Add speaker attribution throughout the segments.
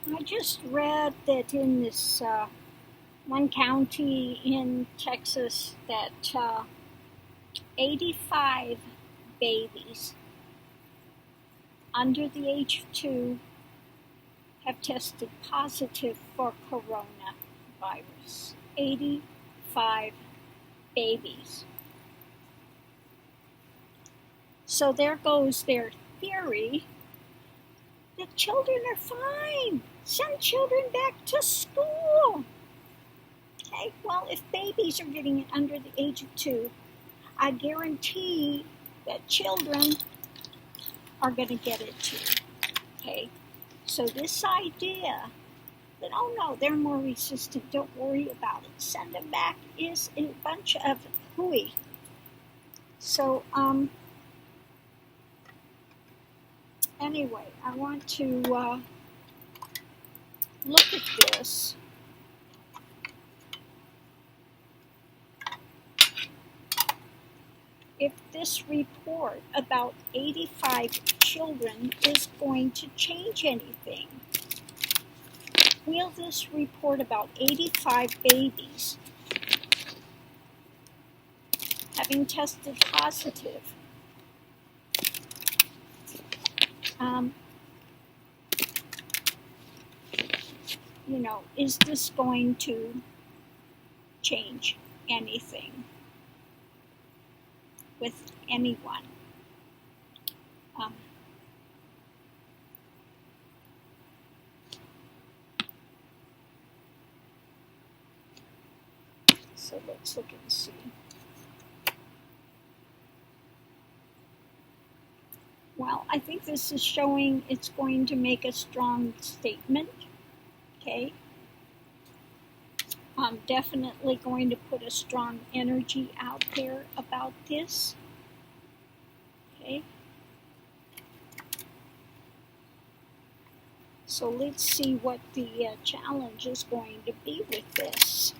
Speaker 1: I just read that in this one county in Texas that 85 babies under the age of 2 have tested positive for coronavirus. 85 babies. So there goes their theory that children are fine. Send children back to school. Okay, well, if babies are getting it under the age of 2, I guarantee that children are going to get it too. Okay, so this idea that, oh no, they're more resistant, don't worry about it, send them back, is a bunch of hooey. So, anyway, I want to look at this. If this report about 85 children is going to change anything. Will this report about 85 babies having tested positive, is this going to change anything with anyone? So let's look and see. Well, I think this is showing it's going to make a strong statement. Okay. I'm definitely going to put a strong energy out there about this. Okay. So let's see what the challenge is going to be with this.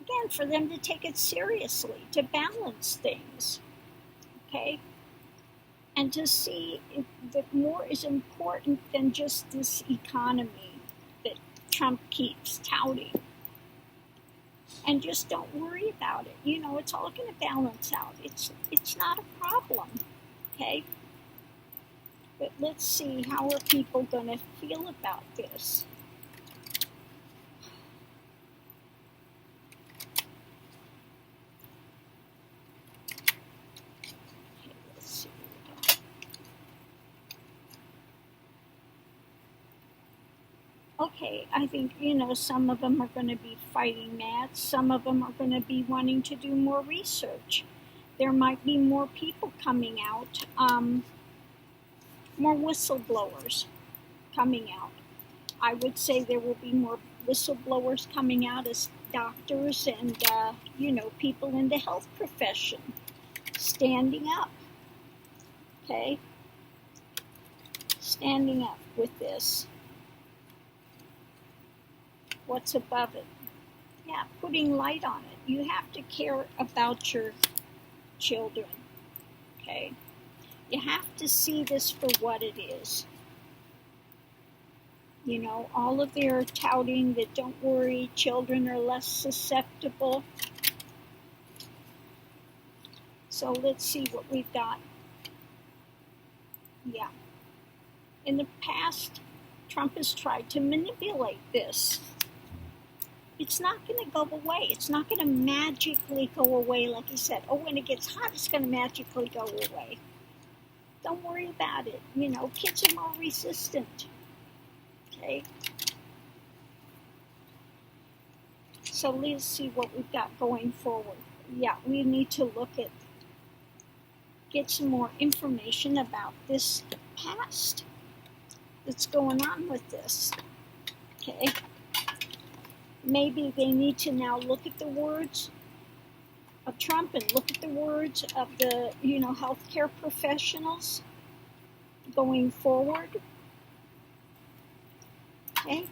Speaker 1: Again, for them to take it seriously, to balance things. Okay. And to see that more is important than just this economy that Trump keeps touting. And just don't worry about it. It's all going to balance out. It's not a problem, okay? But let's see, how are people going to feel about this? Okay, I think, some of them are going to be fighting mad. Some of them are going to be wanting to do more research. There might be more people coming out, more whistleblowers coming out. I would say there will be more whistleblowers coming out as doctors and, people in the health profession standing up, okay? Standing up with this. What's above it? Yeah, putting light on it. You have to care about your children, okay? You have to see this for what it is. All of their touting that don't worry, children are less susceptible. So let's see what we've got. Yeah. In the past, Trump has tried to manipulate this. It's not going to go away. It's not going to magically go away, like he said. Oh, when it gets hot, it's going to magically go away. Don't worry about it. Kids are more resistant. Okay? So let's see what we've got going forward. Yeah, we need to get some more information about this past that's going on with this. Okay? Maybe they need to now look at the words of Trump and look at the words of the, healthcare professionals going forward. Okay?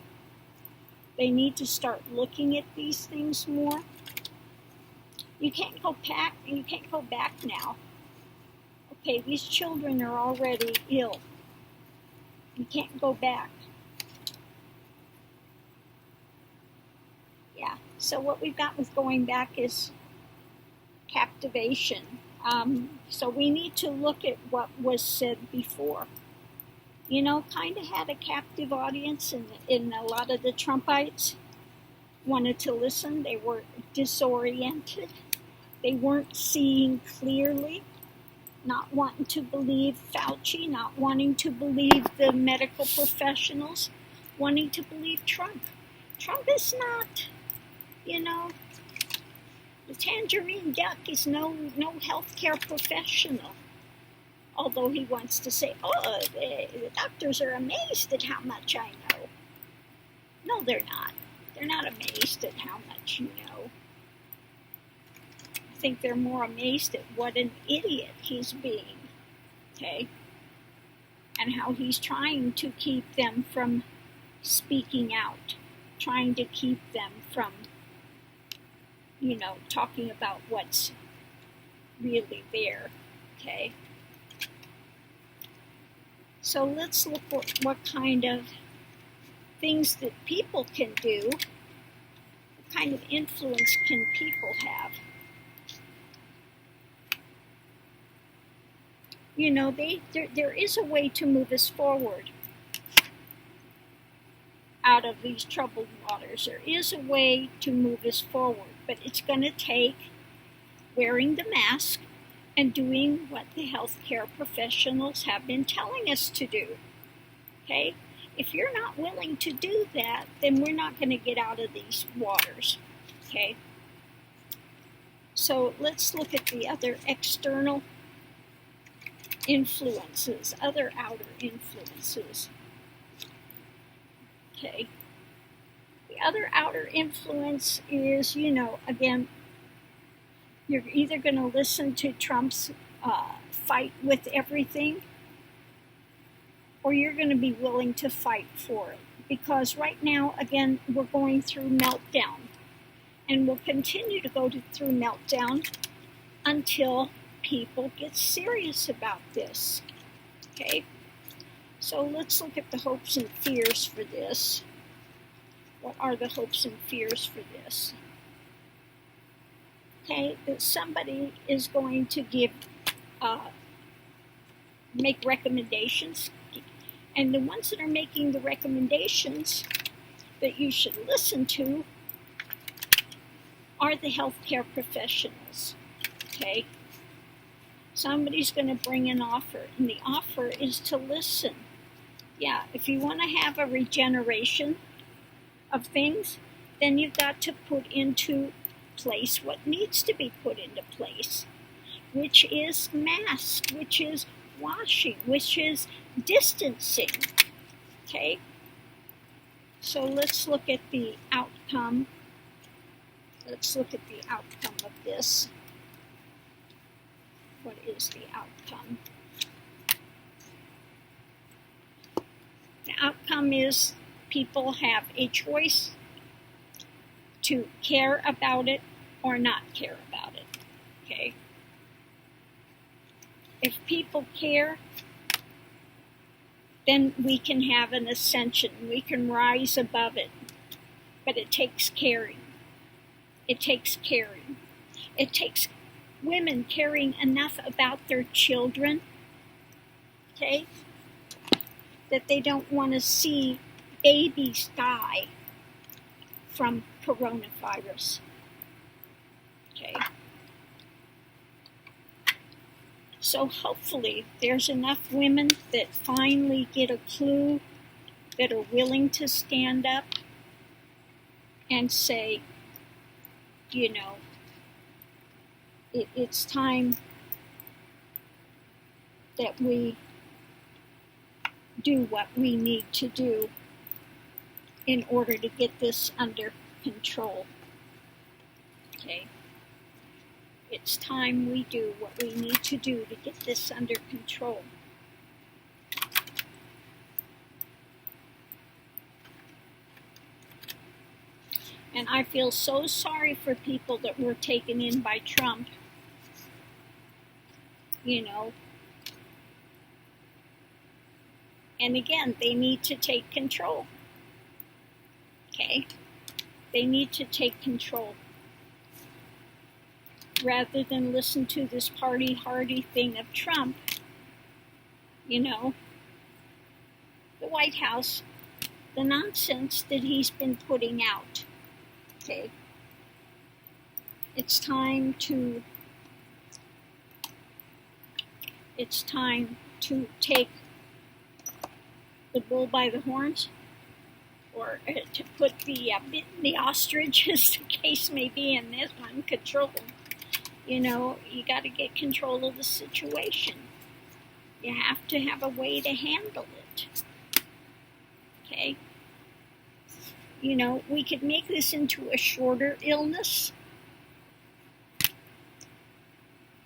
Speaker 1: They need to start looking at these things more. You can't go back now. Okay, these children are already ill. You can't go back. Yeah, so what we've got with going back is captivation. So we need to look at what was said before. You know, kind of had a captive audience, in a lot of the Trumpites wanted to listen. They were disoriented. They weren't seeing clearly, not wanting to believe Fauci, not wanting to believe the medical professionals, wanting to believe Trump. Trump is not, you know, the tangerine duck is no healthcare professional. Although he wants to say, oh, the doctors are amazed at how much I know. No, they're not. They're not amazed at how much you know. I think they're more amazed at what an idiot he's being, okay? And how he's trying to keep them from speaking out, trying to keep them from, you know, talking about what's really there, okay? So let's look at what kind of things that people can do. What kind of influence can people have? You know, there is a way to move us forward out of these troubled waters. There is a way to move us forward, but it's going to take wearing the mask and doing what the healthcare professionals have been telling us to do, okay? If you're not willing to do that, then we're not going to get out of these waters, okay? So let's look at the other external influences, other outer influences, okay? The other outer influence is, you know, again, you're either going to listen to Trump's fight with everything, or you're going to be willing to fight for it. Because right now, again, we're going through meltdown. And we'll continue to go through meltdown until people get serious about this. Okay? So let's look at the hopes and fears for this. What are the hopes and fears for this? Okay, that somebody is going to make recommendations, and the ones that are making the recommendations that you should listen to are the healthcare professionals, okay? Somebody's going to bring an offer, and the offer is to listen. Yeah, if you want to have a regeneration of things, then you've got to put into place what needs to be put into place, which is masks, which is washing, which is distancing, okay? So let's look at the outcome. Let's look at the outcome of this. What is the outcome? The outcome is people have a choice to care about it or not care about it, okay? If people care, then we can have an ascension. We can rise above it. But it takes caring. It takes caring. It takes women caring enough about their children, okay, that they don't want to see babies die from coronavirus, okay? So hopefully there's enough women that finally get a clue, that are willing to stand up and say, you know, it's time that we do what we need to do in order to get this under control. Okay? It's time we do what we need to do to get this under control. And I feel so sorry for people that were taken in by Trump. You know, And again, they need to take control. Okay? They need to take control. Rather than listen to this party-hardy thing of Trump, you know, the White House, the nonsense that he's been putting out. Okay? It's time to take the bull by the horns, or to put the bit in the ostrich, as the case may be in this one, control. You know, you got to get control of the situation. You have to have a way to handle it. Okay? You know, we could make this into a shorter illness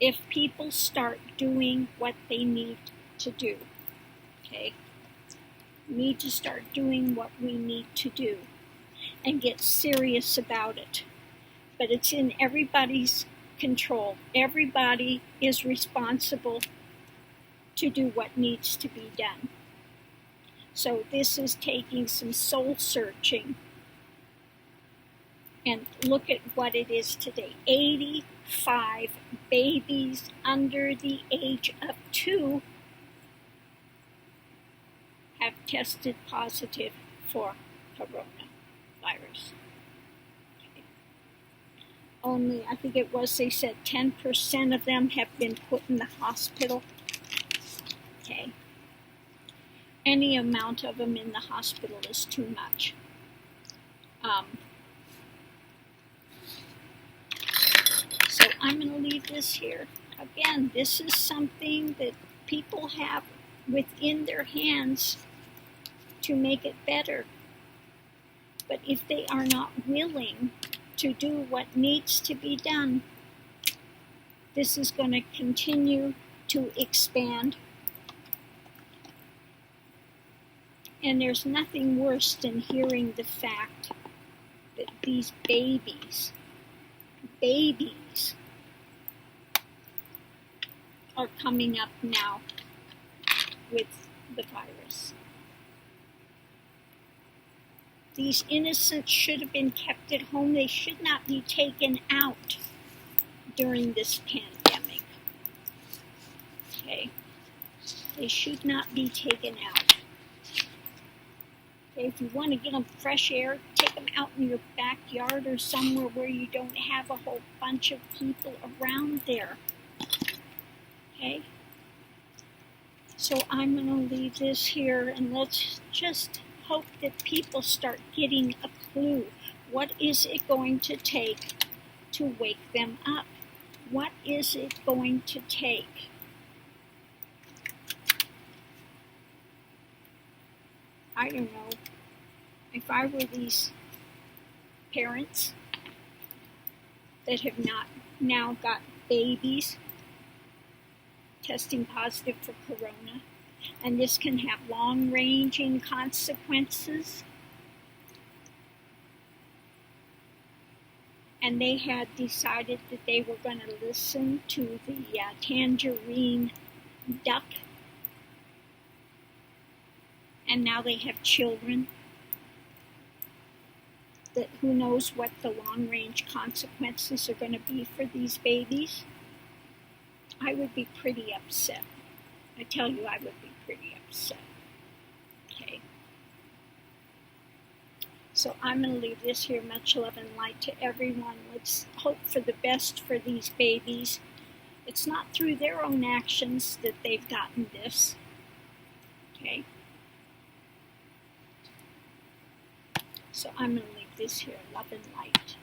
Speaker 1: if people start doing what they need to do. Okay? We need to start doing what we need to do and get serious about it. But it's in everybody's control. Everybody is responsible to do what needs to be done. So this is taking some soul searching. And look at what it is today. 85 babies under the age of 2 have tested positive for coronavirus. Okay. Only, I think it was, they said 10% of them have been put in the hospital. Okay. Any amount of them in the hospital is too much. So I'm going to leave this here. Again, this is something that people have within their hands to make it better. But if they are not willing to do what needs to be done, this is going to continue to expand. And there's nothing worse than hearing the fact that these babies are coming up now with the virus. These innocents should have been kept at home. They should not be taken out during this pandemic. Okay? They should not be taken out. Okay, if you want to get them fresh air, take them out in your backyard or somewhere where you don't have a whole bunch of people around there. Okay? So I'm going to leave this here, and let's just hope that people start getting a clue. What is it going to take to wake them up? What is it going to take? I don't know. If I were these parents that have not now got babies testing positive for corona, and this can have long-ranging consequences, and they had decided that they were going to listen to the tangerine duck, and now they have children, that who knows what the long-range consequences are going to be for these babies. I would be pretty upset. I tell you, I would be pretty upset. Okay. So I'm going to leave this here. Much love and light to everyone. Let's hope for the best for these babies. It's not through their own actions that they've gotten this. Okay. So I'm going to leave this here. Love and light.